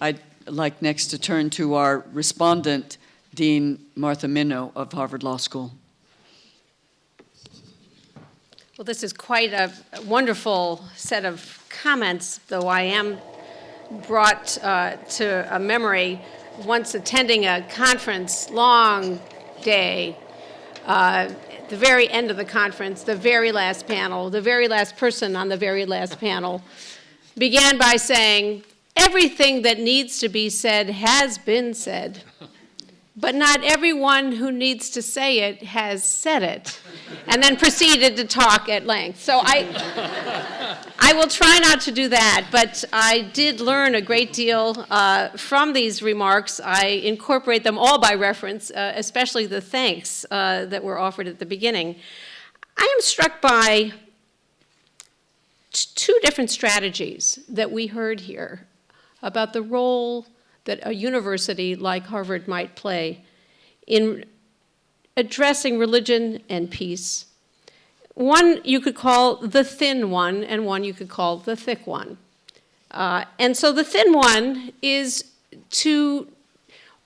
I'd like next to turn to our respondent, Dean Martha Minow of Harvard Law School. Well, this is quite a wonderful set of comments, though I am brought to a memory once attending a conference, long day, the very end of the conference, the very last panel, the very last person on the very last panel began by saying, everything that needs to be said has been said, but not everyone who needs to say it has said it, and then proceeded to talk at length. So I will try not to do that, but I did learn a great deal from these remarks. I incorporate them all by reference, especially the thanks that were offered at the beginning. I am struck by two different strategies that we heard here about the role that a university like Harvard might play in addressing religion and peace. One you could call the thin one, and one you could call the thick one. And so the thin one is to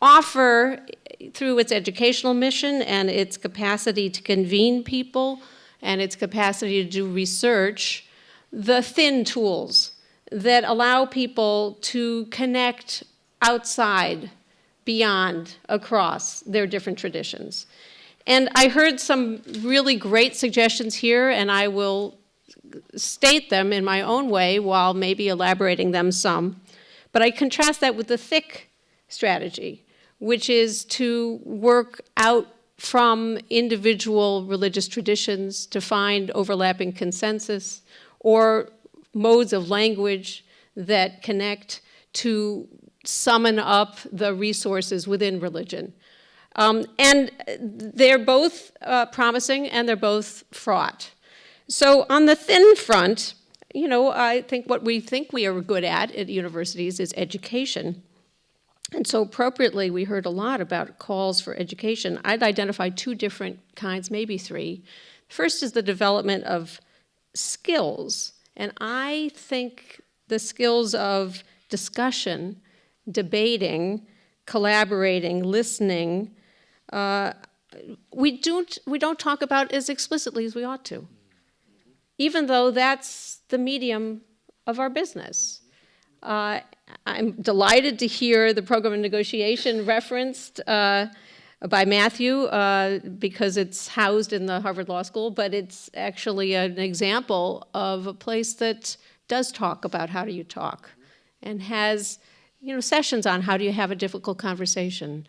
offer, through its educational mission and its capacity to convene people and its capacity to do research, the thin tools that allow people to connect outside, beyond, across their different traditions. And I heard some really great suggestions here, and I will state them in my own way while maybe elaborating them some. But I contrast that with the thick strategy, which is to work out from individual religious traditions to find overlapping consensus or modes of language that connect to summon up the resources within religion. And they're both promising and they're both fraught. So on the thin front, you know, I think what we think we are good at universities is education. And so appropriately, we heard a lot about calls for education. I'd identify two different kinds, maybe three. First is the development of skills. And I think the skills of discussion, debating, collaborating, listening, we don't talk about as explicitly as we ought to, even though that's the medium of our business. I'm delighted to hear the program of negotiation referenced by Matthew because it's housed in the Harvard Law School, but it's actually an example of a place that does talk about how do you talk and has, you know, sessions on how do you have a difficult conversation,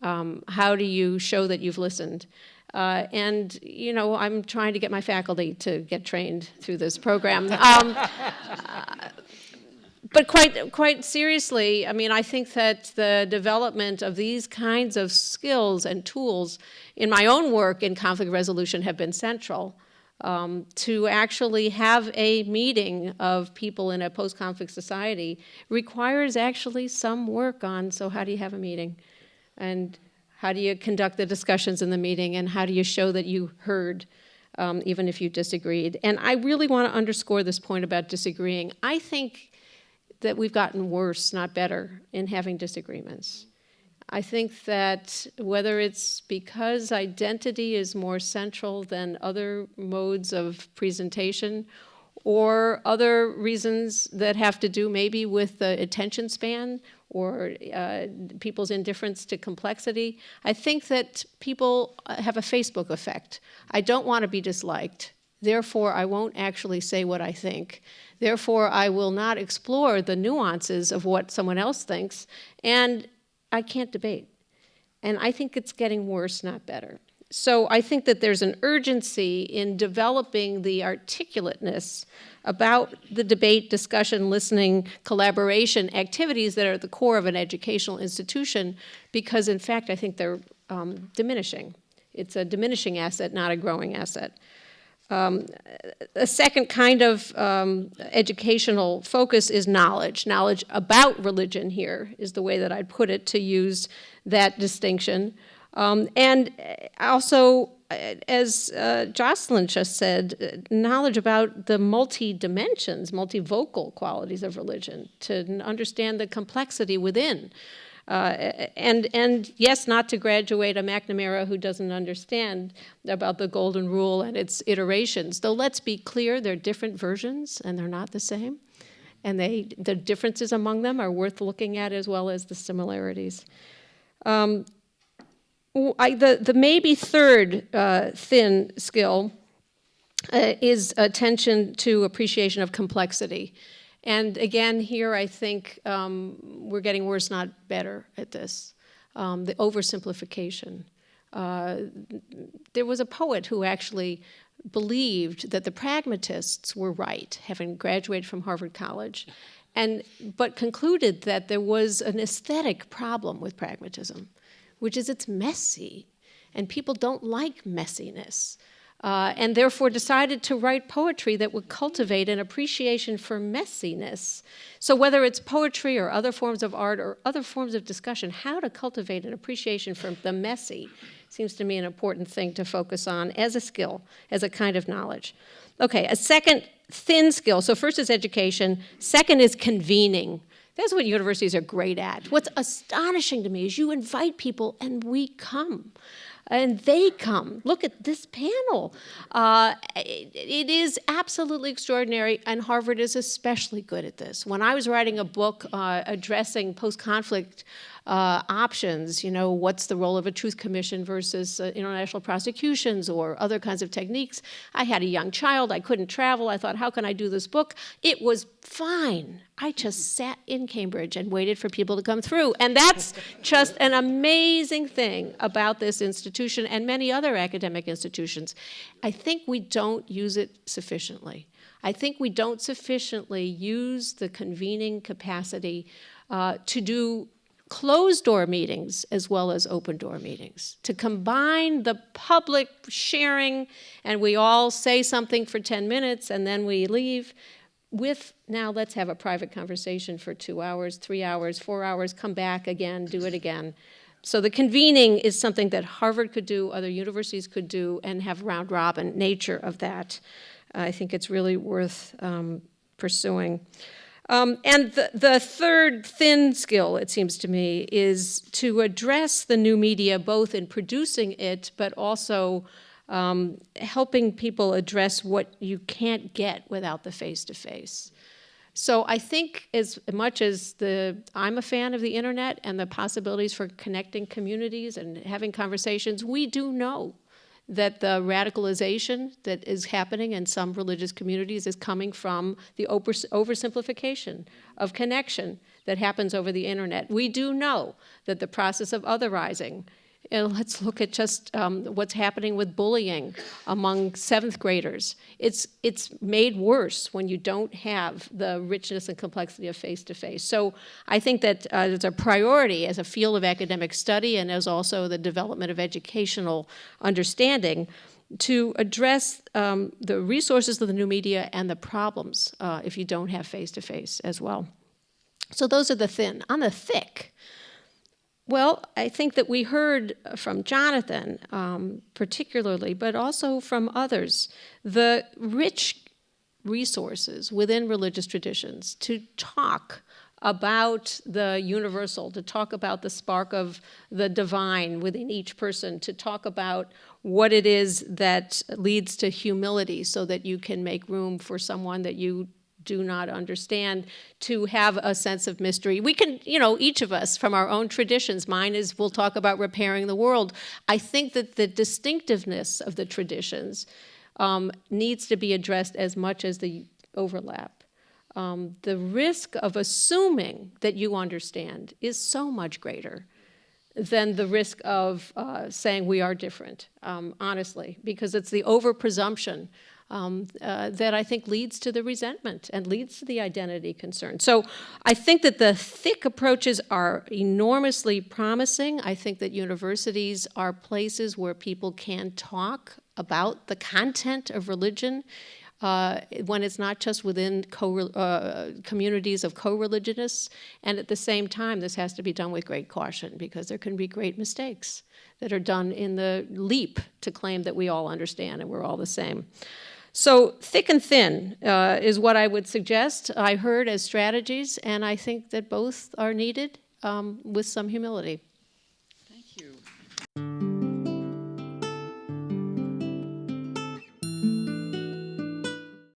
how do you show that you've listened. And, you know, I'm trying to get my faculty to get trained through this program. But quite seriously, I mean, I think that the development of these kinds of skills and tools in my own work in conflict resolution have been central. To actually have a meeting of people in a post-conflict society requires actually some work on, so how do you have a meeting? And how do you conduct the discussions in the meeting? And how do you show that you heard, even if you disagreed? And I really want to underscore this point about disagreeing. I think that we've gotten worse, not better, in having disagreements. I think that whether it's because identity is more central than other modes of presentation, or other reasons that have to do maybe with the attention span or people's indifference to complexity, I think that people have a Facebook effect. I don't want to be disliked. Therefore, I won't actually say what I think. Therefore, I will not explore the nuances of what someone else thinks, and I can't debate. And I think it's getting worse, not better. So I think that there's an urgency in developing the articulateness about the debate, discussion, listening, collaboration, activities that are at the core of an educational institution, because in fact, I think they're diminishing. It's a diminishing asset, not a growing asset. A second kind of educational focus is knowledge. Knowledge about religion here is the way that I'd put it, to use that distinction. And also as Jocelyne just said, knowledge about the multi-dimensions, multivocal qualities of religion, to understand the complexity within. And yes, not to graduate a McNamara who doesn't understand about the Golden Rule and its iterations, though let's be clear, they're different versions and they're not the same. And the differences among them are worth looking at as well as the similarities. The maybe third thin skill is attention to appreciation of complexity. And again, here I think we're getting worse, not better at this. The oversimplification. There was a poet who actually believed that the pragmatists were right, having graduated from Harvard College, but concluded that there was an aesthetic problem with pragmatism, which is it's messy, and people don't like messiness. And therefore decided to write poetry that would cultivate an appreciation for messiness. So whether it's poetry or other forms of art or other forms of discussion, how to cultivate an appreciation for the messy seems to me an important thing to focus on as a skill, as a kind of knowledge. Okay, a second thin skill. So first is education. Second is convening. That's what universities are great at. What's astonishing to me is you invite people and we come. And they come. Look at this panel. It is absolutely extraordinary, and Harvard is especially good at this. When I was writing a book addressing post-conflict options, what's the role of a truth commission versus international prosecutions or other kinds of techniques, I had a young child. I couldn't travel. I thought, how can I do this book? It was fine. I just sat in Cambridge and waited for people to come through. And that's just an amazing thing about this institution and many other academic institutions. I think we don't use it sufficiently. I think we don't sufficiently use the convening capacity to do closed-door meetings as well as open-door meetings, to combine the public sharing and we all say something for 10 minutes and then we leave with, now let's have a private conversation for 2 hours, 3 hours, 4 hours, come back again, do it again. So the convening is something that Harvard could do, other universities could do, and have round-robin nature of that. I think it's really worth pursuing. And the third thin skill, it seems to me, is to address the new media both in producing it, but also helping people address what you can't get without the face-to-face. So I think as much as I'm a fan of the internet and the possibilities for connecting communities and having conversations, we do know that the radicalization that is happening in some religious communities is coming from the oversimplification of connection that happens over the internet. We do know that the process of otherizing, let's look at just what's happening with bullying among seventh graders. It's made worse when you don't have the richness and complexity of face-to-face. So I think that it's a priority as a field of academic study and as also the development of educational understanding to address the resources of the new media and the problems if you don't have face-to-face as well. So those are the thin. On the thick, well, I think that we heard from Jonathan particularly, but also from others, the rich resources within religious traditions to talk about the universal, to talk about the spark of the divine within each person, to talk about what it is that leads to humility so that you can make room for someone that you do not understand, to have a sense of mystery. We can, each of us from our own traditions, mine is we'll talk about repairing the world. I think that the distinctiveness of the traditions needs to be addressed as much as the overlap. The risk of assuming that you understand is so much greater than the risk of saying we are different, honestly, because it's the over-presumption that I think leads to the resentment and leads to the identity concern. So I think that the thick approaches are enormously promising. I think that universities are places where people can talk about the content of religion when it's not just within communities of co-religionists. And at the same time, this has to be done with great caution, because there can be great mistakes that are done in the leap to claim that we all understand and we're all the same. So thick and thin is what I would suggest. I heard as strategies, and I think that both are needed with some humility.